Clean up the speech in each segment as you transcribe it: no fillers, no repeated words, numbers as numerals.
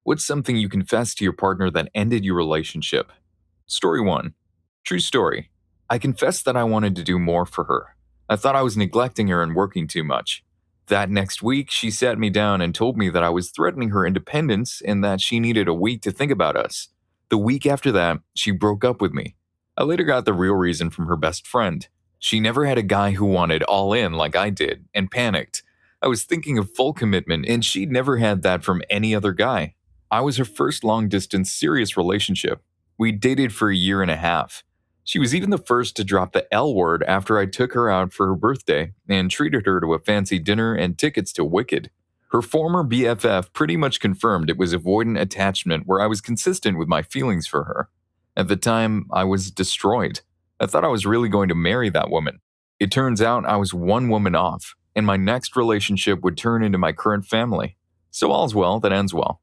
What's something you confessed to your partner that ended your relationship? Story 1. True story. I confessed that I wanted to do more for her. I thought I was neglecting her and working too much. That next week, she sat me down and told me that I was threatening her independence and that she needed a week to think about us. The week after that, she broke up with me. I later got the real reason from her best friend. She never had a guy who wanted all in like I did and panicked. I was thinking of full commitment, and she'd never had that from any other guy. I was her first long distance serious relationship. We dated for a year and a half. She was even the first to drop the L word after I took her out for her birthday and treated her to a fancy dinner and tickets to Wicked. Her former BFF pretty much confirmed it was avoidant attachment where I was consistent with my feelings for her. At the time, I was destroyed. I thought I was really going to marry that woman. It turns out I was one woman off, and my next relationship would turn into my current family. So all's well that ends well.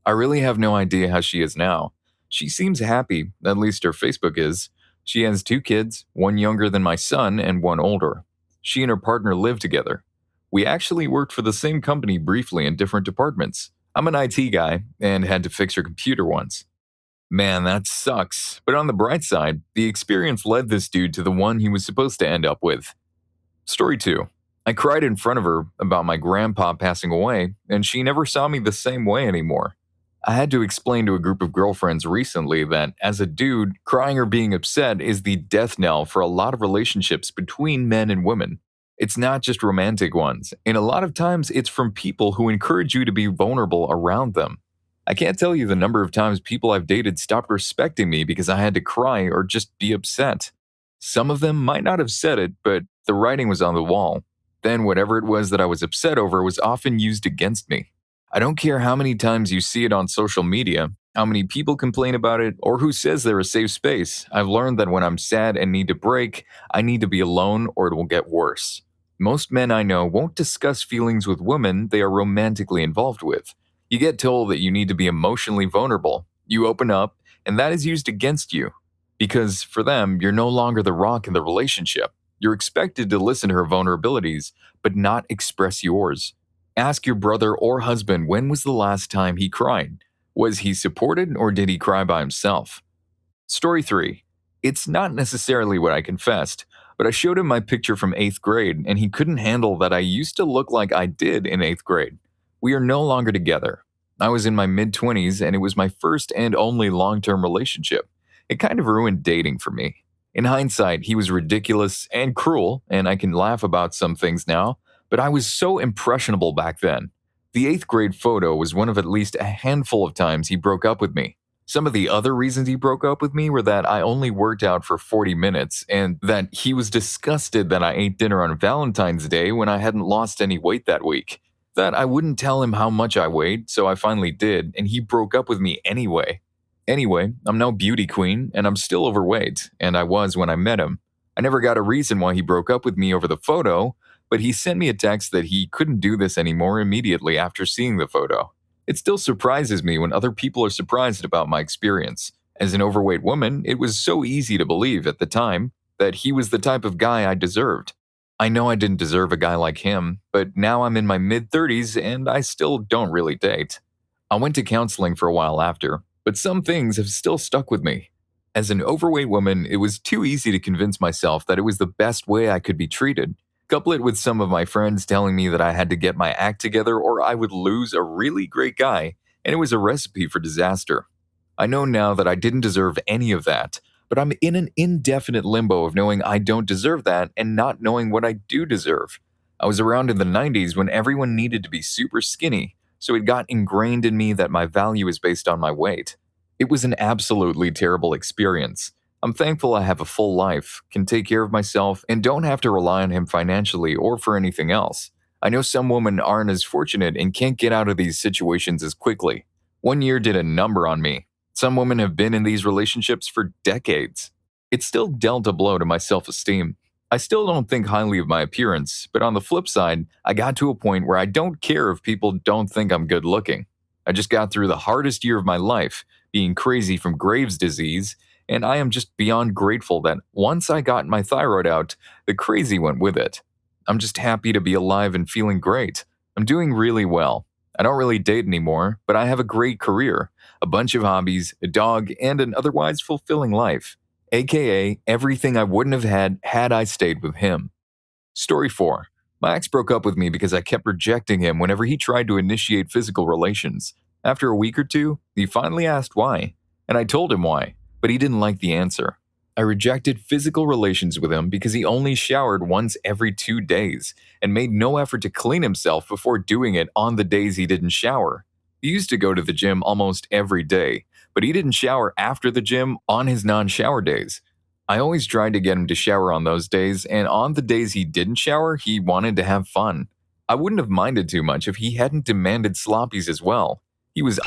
I really have no idea how she is now. She seems happy, at least her Facebook is. She has 2 kids, one younger than my son and one older. She and her partner live together. We actually worked for the same company briefly in different departments. I'm an IT guy and had to fix her computer once. Man, that sucks. But on the bright side, the experience led this dude to the one he was supposed to end up with. Story 2. I cried in front of her about my grandpa passing away, and she never saw me the same way anymore. I had to explain to a group of girlfriends recently that, as a dude, crying or being upset is the death knell for a lot of relationships between men and women. It's not just romantic ones, and a lot of times it's from people who encourage you to be vulnerable around them. I can't tell you the number of times people I've dated stopped respecting me because I had to cry or just be upset. Some of them might not have said it, but the writing was on the wall. Then whatever it was that I was upset over was often used against me. I don't care how many times you see it on social media, how many people complain about it, or who says they're a safe space. I've learned that when I'm sad and need to break, I need to be alone or it will get worse. Most men I know won't discuss feelings with women they are romantically involved with. You get told that you need to be emotionally vulnerable. You open up, and that is used against you. Because for them, you're no longer the rock in the relationship. You're expected to listen to her vulnerabilities, but not express yours. Ask your brother or husband when was the last time he cried. Was he supported or did he cry by himself? Story 3. It's not necessarily what I confessed, but I showed him my picture from 8th grade and he couldn't handle that I used to look like I did in 8th grade. We are no longer together. I was in my mid-20s and it was my first and only long-term relationship. It kind of ruined dating for me. In hindsight, he was ridiculous and cruel, and I can laugh about some things now, but I was so impressionable back then. The 8th grade photo was one of at least a handful of times he broke up with me. Some of the other reasons he broke up with me were that I only worked out for 40 minutes and that he was disgusted that I ate dinner on Valentine's Day when I hadn't lost any weight that week. That I wouldn't tell him how much I weighed, so I finally did, and he broke up with me anyway. Anyway, I'm no beauty queen, and I'm still overweight, and I was when I met him. I never got a reason why he broke up with me over the photo, but he sent me a text that he couldn't do this anymore immediately after seeing the photo. It still surprises me when other people are surprised about my experience. As an overweight woman, it was so easy to believe at the time that he was the type of guy I deserved. I know I didn't deserve a guy like him, but now I'm in my mid-30s and I still don't really date. I went to counseling for a while after, but some things have still stuck with me. As an overweight woman, it was too easy to convince myself that it was the best way I could be treated. Couple it with some of my friends telling me that I had to get my act together or I would lose a really great guy, and it was a recipe for disaster. I know now that I didn't deserve any of that, but I'm in an indefinite limbo of knowing I don't deserve that and not knowing what I do deserve. I was around in the 90s when everyone needed to be super skinny, so it got ingrained in me that my value is based on my weight. It was an absolutely terrible experience. I'm thankful I have a full life, can take care of myself, and don't have to rely on him financially or for anything else. I know some women aren't as fortunate and can't get out of these situations as quickly. 1 year did a number on me. Some women have been in these relationships for decades. It still dealt a blow to my self-esteem. I still don't think highly of my appearance, but on the flip side, I got to a point where I don't care if people don't think I'm good looking. I just got through the hardest year of my life, being crazy from Graves' disease, and I am just beyond grateful that once I got my thyroid out, the crazy went with it. I'm just happy to be alive and feeling great. I'm doing really well. I don't really date anymore, but I have a great career, a bunch of hobbies, a dog, and an otherwise fulfilling life. AKA everything I wouldn't have had I stayed with him. Story 4. My ex broke up with me because I kept rejecting him whenever he tried to initiate physical relations. After a week or two, he finally asked why, and I told him why, but he didn't like the answer. I rejected physical relations with him because he only showered once every 2 days and made no effort to clean himself before doing it on the days he didn't shower. He used to go to the gym almost every day, but he didn't shower after the gym on his non shower days. I always tried to get him to shower on those days, and on the days he didn't shower, he wanted to have fun. I wouldn't have minded too much if he hadn't demanded sloppies as well. He was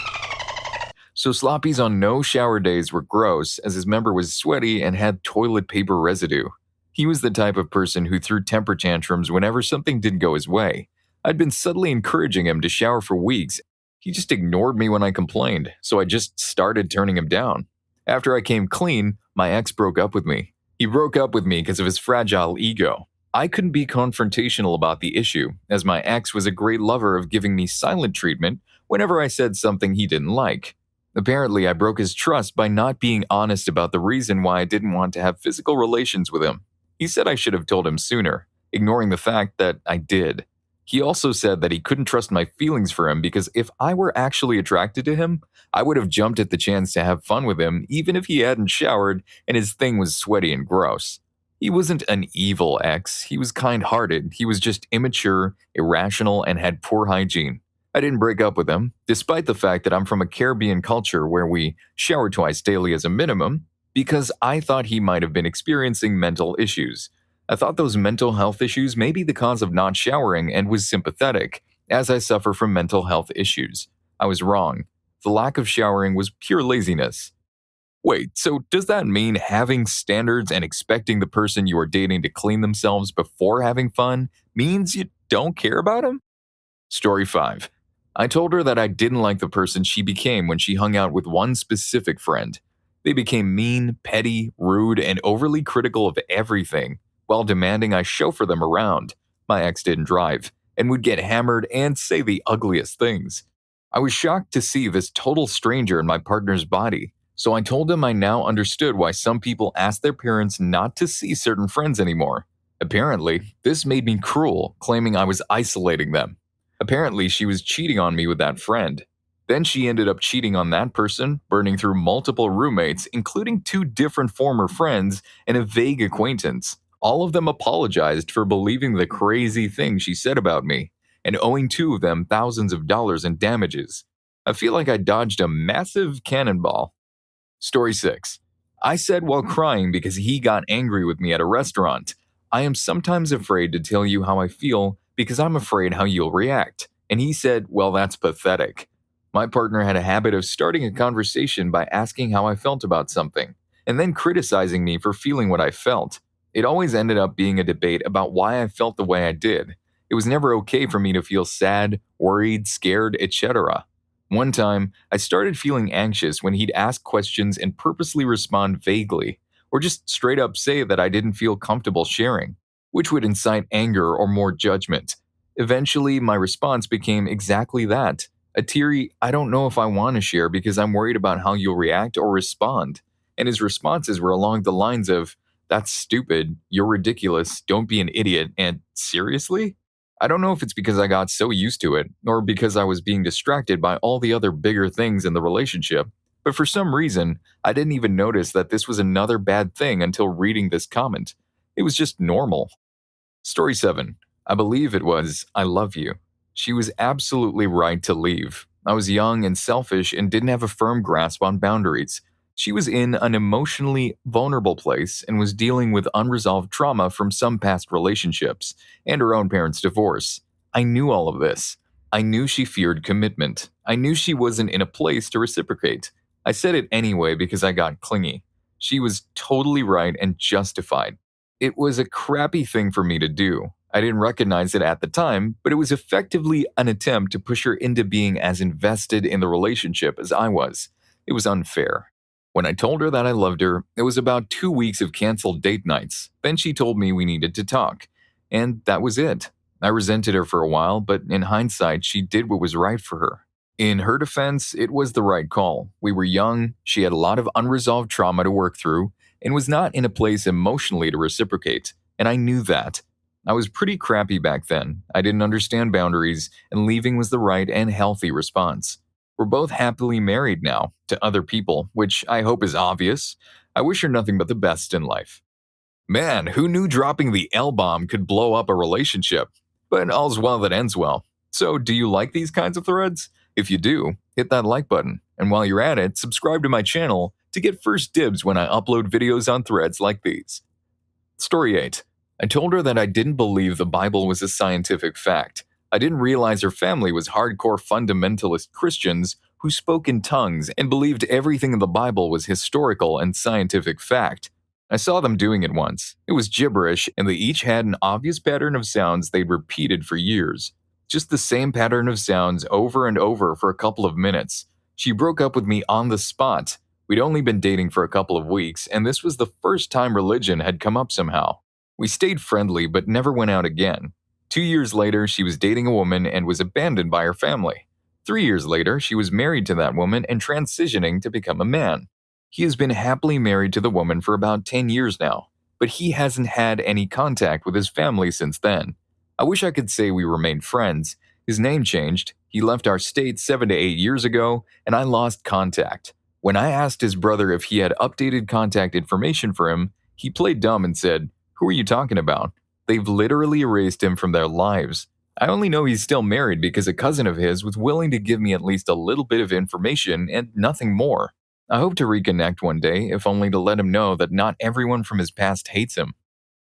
so sloppies on no shower days were gross, as his member was sweaty and had toilet paper residue. He was the type of person who threw temper tantrums whenever something didn't go his way. I'd been subtly encouraging him to shower for weeks. He just ignored me when I complained, so I just started turning him down. After I came clean, my ex broke up with me. He broke up with me because of his fragile ego. I couldn't be confrontational about the issue, as my ex was a great lover of giving me silent treatment whenever I said something he didn't like. Apparently, I broke his trust by not being honest about the reason why I didn't want to have physical relations with him. He said I should have told him sooner, ignoring the fact that I did. He also said that he couldn't trust my feelings for him because if I were actually attracted to him, I would have jumped at the chance to have fun with him even if he hadn't showered and his thing was sweaty and gross. He wasn't an evil ex, he was kind-hearted, he was just immature, irrational, and had poor hygiene. I didn't break up with him, despite the fact that I'm from a Caribbean culture where we shower twice daily as a minimum, because I thought he might have been experiencing mental issues. I thought those mental health issues may be the cause of not showering and was sympathetic, as I suffer from mental health issues. I was wrong. The lack of showering was pure laziness. Wait, so does that mean having standards and expecting the person you are dating to clean themselves before having fun means you don't care about him? Story 5. I told her that I didn't like the person she became when she hung out with one specific friend. They became mean, petty, rude, and overly critical of everything, while demanding I chauffeur them around. My ex didn't drive, and would get hammered and say the ugliest things. I was shocked to see this total stranger in my partner's body, so I told him I now understood why some people ask their parents not to see certain friends anymore. Apparently, this made me cruel, claiming I was isolating them. Apparently, she was cheating on me with that friend. Then she ended up cheating on that person, burning through multiple roommates, including 2 different former friends and a vague acquaintance. All of them apologized for believing the crazy things she said about me, and owing 2 of them thousands of dollars in damages. I feel like I dodged a massive cannonball. Story 6. I said while crying because he got angry with me at a restaurant, I am sometimes afraid to tell you how I feel because I'm afraid how you'll react. And he said, well, that's pathetic. My partner had a habit of starting a conversation by asking how I felt about something, and then criticizing me for feeling what I felt. It always ended up being a debate about why I felt the way I did. It was never okay for me to feel sad, worried, scared, etc. One time, I started feeling anxious when he'd ask questions and purposely respond vaguely, or just straight up say that I didn't feel comfortable sharing, which would incite anger or more judgment. Eventually, my response became exactly that. A teary, I don't know if I want to share because I'm worried about how you'll react or respond. And his responses were along the lines of, that's stupid, you're ridiculous, don't be an idiot, and seriously? I don't know if it's because I got so used to it, or because I was being distracted by all the other bigger things in the relationship, but for some reason, I didn't even notice that this was another bad thing until reading this comment. It was just normal. Story 7. I believe it was, I love you. She was absolutely right to leave. I was young and selfish and didn't have a firm grasp on boundaries. She was in an emotionally vulnerable place and was dealing with unresolved trauma from some past relationships and her own parents' divorce. I knew all of this. I knew she feared commitment. I knew she wasn't in a place to reciprocate. I said it anyway because I got clingy. She was totally right and justified. It was a crappy thing for me to do. I didn't recognize it at the time, but it was effectively an attempt to push her into being as invested in the relationship as I was. It was unfair. When I told her that I loved her, it was about 2 weeks of canceled date nights. Then she told me we needed to talk. And that was it. I resented her for a while, but in hindsight, she did what was right for her. In her defense, it was the right call. We were young, she had a lot of unresolved trauma to work through, and was not in a place emotionally to reciprocate, and I knew that. I was pretty crappy back then. I didn't understand boundaries, and leaving was the right and healthy response. We're both happily married now, to other people, which I hope is obvious. I wish her nothing but the best in life. Man, who knew dropping the L bomb could blow up a relationship? But all's well that ends well. So, do you like these kinds of threads? If you do, hit that like button. And while you're at it, subscribe to my channel to get first dibs when I upload videos on threads like these. Story 8. I told her that I didn't believe the Bible was a scientific fact. I didn't realize her family was hardcore fundamentalist Christians who spoke in tongues and believed everything in the Bible was historical and scientific fact. I saw them doing it once. It was gibberish, and they each had an obvious pattern of sounds they'd repeated for years. Just the same pattern of sounds over and over for a couple of minutes. She broke up with me on the spot. We'd only been dating for a couple of weeks, and this was the first time religion had come up somehow. We stayed friendly, but never went out again. 2 years later, she was dating a woman and was abandoned by her family. 3 years later, she was married to that woman and transitioning to become a man. He has been happily married to the woman for about 10 years now, but he hasn't had any contact with his family since then. I wish I could say we remained friends. His name changed, he left our state 7 to 8 years ago, and I lost contact. When I asked his brother if he had updated contact information for him, he played dumb and said, "Who are you talking about? They've literally erased him from their lives." I only know he's still married because a cousin of his was willing to give me at least a little bit of information and nothing more. I hope to reconnect one day, if only to let him know that not everyone from his past hates him.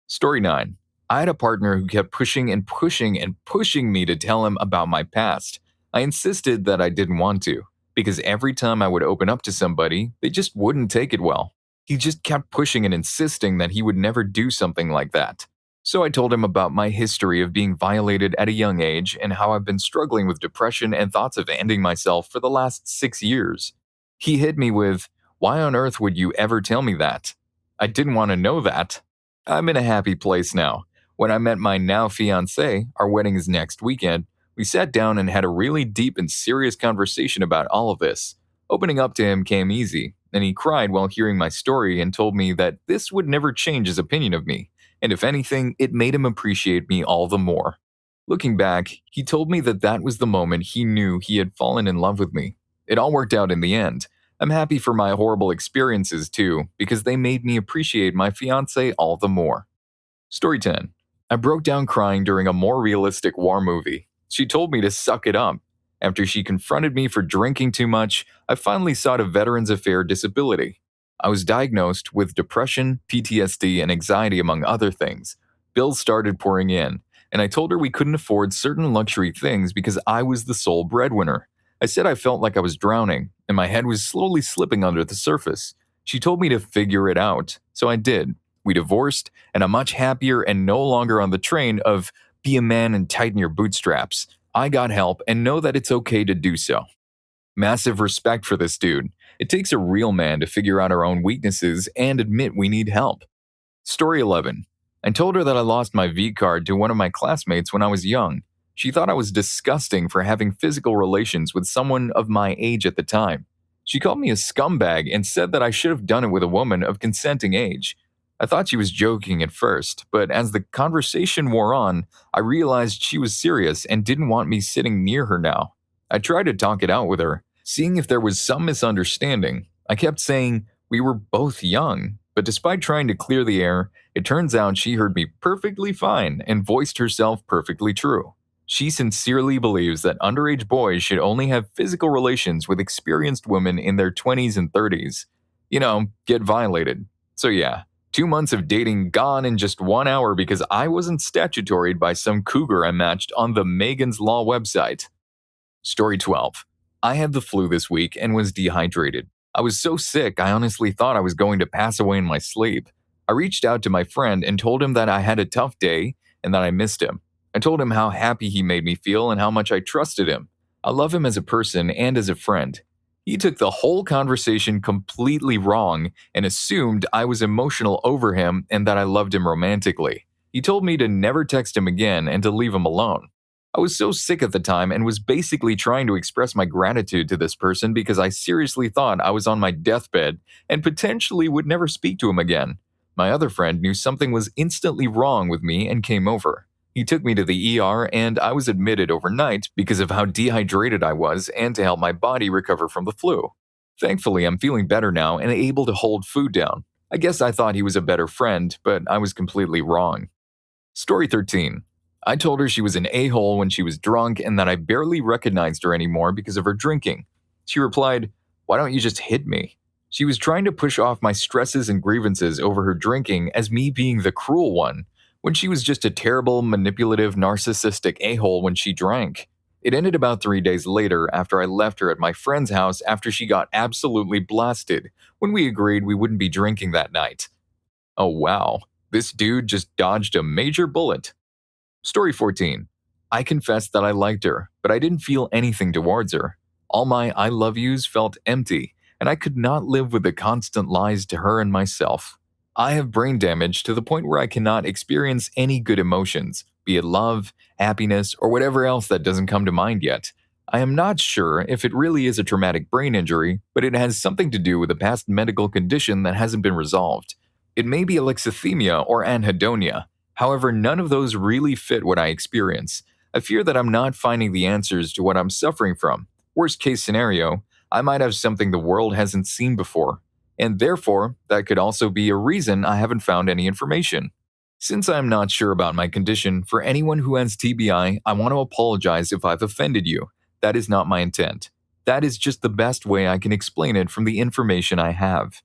Story 9. I had a partner who kept pushing and pushing and pushing me to tell him about my past. I insisted that I didn't want to, because every time I would open up to somebody, they just wouldn't take it well. He just kept pushing and insisting that he would never do something like that. So I told him about my history of being violated at a young age and how I've been struggling with depression and thoughts of ending myself for the last 6 years. He hit me with, "Why on earth would you ever tell me that?" I didn't want to know that. I'm in a happy place now. When I met my now fiancé, our wedding is next weekend, we sat down and had a really deep and serious conversation about all of this. Opening up to him came easy, and he cried while hearing my story and told me that this would never change his opinion of me, and if anything, it made him appreciate me all the more. Looking back, he told me that that was the moment he knew he had fallen in love with me. It all worked out in the end. I'm happy for my horrible experiences too, because they made me appreciate my fiancé all the more. Story 10. I broke down crying during a more realistic war movie. She told me to suck it up. After she confronted me for drinking too much, I finally sought a Veterans Affairs disability. I was diagnosed with depression, PTSD, and anxiety among other things. Bills started pouring in, and I told her we couldn't afford certain luxury things because I was the sole breadwinner. I said I felt like I was drowning, and my head was slowly slipping under the surface. She told me to figure it out, so I did. We divorced, and I'm much happier and no longer on the train of be a man and tighten your bootstraps. I got help and know that it's okay to do so. Massive respect for this dude. It takes a real man to figure out our own weaknesses and admit we need help. Story 11. I told her that I lost my V card to one of my classmates when I was young. She thought I was disgusting for having physical relations with someone of my age at the time. She called me a scumbag and said that I should have done it with a woman of consenting age. I thought she was joking at first, but as the conversation wore on, I realized she was serious and didn't want me sitting near her now. I tried to talk it out with her, seeing if there was some misunderstanding. I kept saying we were both young, but despite trying to clear the air, it turns out she heard me perfectly fine and voiced herself perfectly true. She sincerely believes that underage boys should only have physical relations with experienced women in their 20s and 30s. Get violated. So yeah, 2 months of dating gone in just 1 hour because I wasn't statutoried by some cougar I matched on the Megan's Law website. Story 12. I had the flu this week and was dehydrated. I was so sick I honestly thought I was going to pass away in my sleep. I reached out to my friend and told him that I had a tough day and that I missed him. I told him how happy he made me feel and how much I trusted him. I love him as a person and as a friend. He took the whole conversation completely wrong and assumed I was emotional over him and that I loved him romantically. He told me to never text him again and to leave him alone. I was so sick at the time and was basically trying to express my gratitude to this person because I seriously thought I was on my deathbed and potentially would never speak to him again. My other friend knew something was instantly wrong with me and came over. He took me to the ER and I was admitted overnight because of how dehydrated I was and to help my body recover from the flu. Thankfully, I'm feeling better now and able to hold food down. I guess I thought he was a better friend, but I was completely wrong. Story 13. I told her she was an a-hole when she was drunk and that I barely recognized her anymore because of her drinking. She replied, "Why don't you just hit me?" She was trying to push off my stresses and grievances over her drinking as me being the cruel one, when she was just a terrible, manipulative, narcissistic a-hole when she drank. It ended about 3 days later after I left her at my friend's house after she got absolutely blasted, when we agreed we wouldn't be drinking that night. Oh wow, this dude just dodged a major bullet. Story 14. I confessed that I liked her, but I didn't feel anything towards her. All my I love yous felt empty, and I could not live with the constant lies to her and myself. I have brain damage to the point where I cannot experience any good emotions, be it love, happiness, or whatever else that doesn't come to mind yet. I am not sure if it really is a traumatic brain injury, but it has something to do with a past medical condition that hasn't been resolved. It may be alexithymia or anhedonia. However, none of those really fit what I experience. I fear that I'm not finding the answers to what I'm suffering from. Worst case scenario, I might have something the world hasn't seen before, and therefore, that could also be a reason I haven't found any information. Since I'm not sure about my condition, for anyone who has TBI, I want to apologize if I've offended you. That is not my intent. That is just the best way I can explain it from the information I have.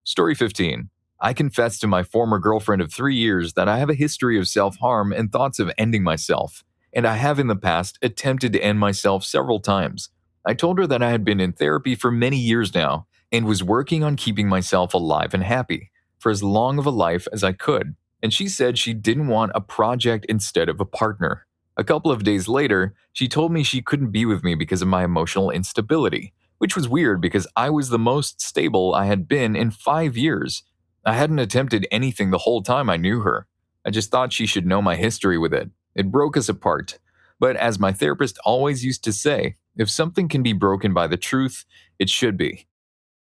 Story 15. I confessed to my former girlfriend of 3 years that I have a history of self-harm and thoughts of ending myself, and I have in the past attempted to end myself several times. I told her that I had been in therapy for many years now and was working on keeping myself alive and happy for as long of a life as I could, and she said she didn't want a project instead of a partner. A couple of days later, she told me she couldn't be with me because of my emotional instability, which was weird because I was the most stable I had been in 5 years. I hadn't attempted anything the whole time I knew her. I just thought she should know my history with it. It broke us apart. But as my therapist always used to say, if something can be broken by the truth, it should be.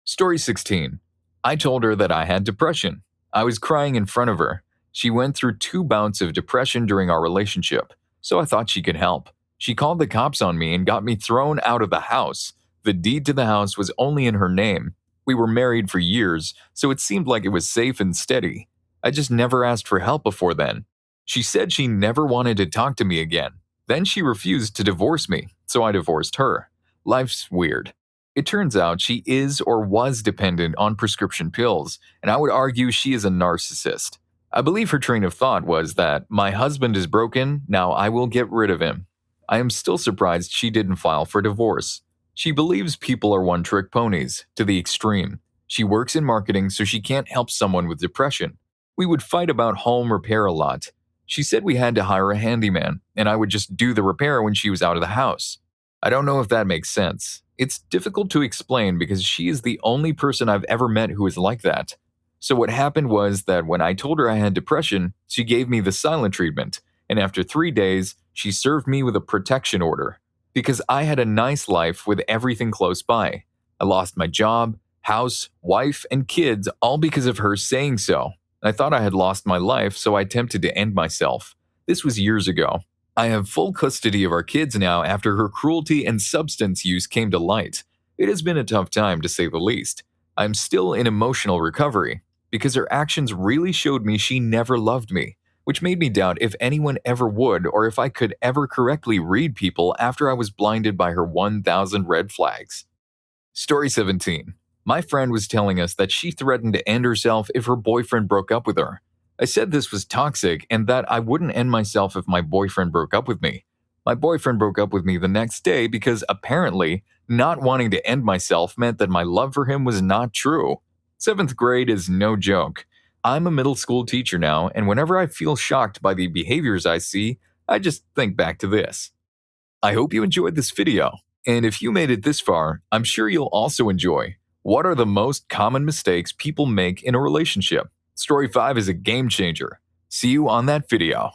Story 16. I told her that I had depression. I was crying in front of her. She went through 2 bouts of depression during our relationship, so I thought she could help. She called the cops on me and got me thrown out of the house. The deed to the house was only in her name. We were married for years, so it seemed like it was safe and steady. I just never asked for help before then. She said she never wanted to talk to me again. Then she refused to divorce me, so I divorced her. Life's weird. It turns out she is or was dependent on prescription pills, and I would argue she is a narcissist. I believe her train of thought was that my husband is broken, now I will get rid of him. I am still surprised she didn't file for divorce. She believes people are one-trick ponies, to the extreme. She works in marketing so she can't help someone with depression. We would fight about home repair a lot. She said we had to hire a handyman, and I would just do the repair when she was out of the house. I don't know if that makes sense. It's difficult to explain because she is the only person I've ever met who is like that. So what happened was that when I told her I had depression, she gave me the silent treatment, and after 3 days, she served me with a protection order. Because I had a nice life with everything close by. I lost my job, house, wife, and kids all because of her saying so. I thought I had lost my life, so I attempted to end myself. This was years ago. I have full custody of our kids now after her cruelty and substance use came to light. It has been a tough time to say the least. I'm still in emotional recovery because her actions really showed me she never loved me, which made me doubt if anyone ever would or if I could ever correctly read people after I was blinded by her 1,000 red flags. Story 17. My friend was telling us that she threatened to end herself if her boyfriend broke up with her. I said this was toxic and that I wouldn't end myself if my boyfriend broke up with me. My boyfriend broke up with me the next day because apparently not wanting to end myself meant that my love for him was not true. 7th grade is no joke. I'm a middle school teacher now, and whenever I feel shocked by the behaviors I see, I just think back to this. I hope you enjoyed this video, and if you made it this far, I'm sure you'll also enjoy what are the most common mistakes people make in a relationship. Story 5 is a game changer. See you on that video.